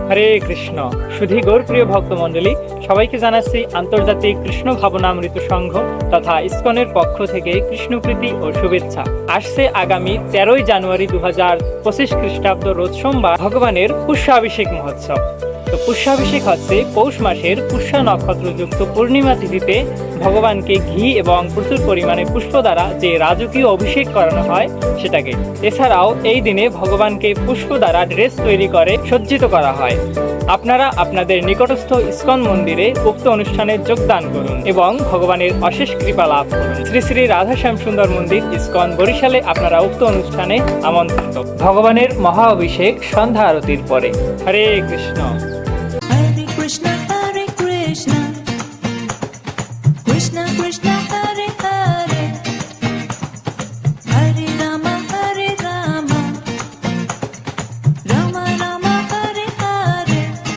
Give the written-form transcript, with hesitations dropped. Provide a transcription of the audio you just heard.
হরে কৃষ্ণ। সুধী গৌরপ্রিয় ভক্তমণ্ডলী, সবাইকে জানাচ্ছি আন্তর্জাতিক কৃষ্ণ ভাবনামৃত সংঘ তথা ইসকনের পক্ষ থেকে কৃষ্ণপ্রীতি ও শুভেচ্ছা। আসছে আগামী 13ই জানুয়ারি 2025 খ্রিস্টাব্দ রোজ সোমবার ভগবানের পুষ্যাভিষেক মহোৎসব। তো পুষ্যাভিষেক হচ্ছে পৌষ মাসের পুষ্যা নক্ষত্রযুক্ত পূর্ণিমা তিথিতে ভগবানকে ঘি এবং প্রচুর পরিমাণে পুষ্প দ্বারা যে রাজকীয় অভিষেক করানো হয় সেটাকে। এছাড়াও এই দিনে ভগবানকে পুষ্প দ্বারা ড্রেস তৈরি করে সজ্জিত করা হয়। আপনারা আপনাদের নিকটস্থ ইসকন মন্দিরে উক্ত অনুষ্ঠানে যোগদান করুন এবং ভগবানের অশেষ কৃপা লাভ করুন। শ্রী শ্রী রাধাশ্যাম সুন্দর মন্দির ইসকন বরিশালে আপনারা উক্ত অনুষ্ঠানে আমন্ত্রিত। ভগবানের মহা অভিষেক সন্ধ্যা আরতির পরে। হরে কৃষ্ণ। Hare Krishna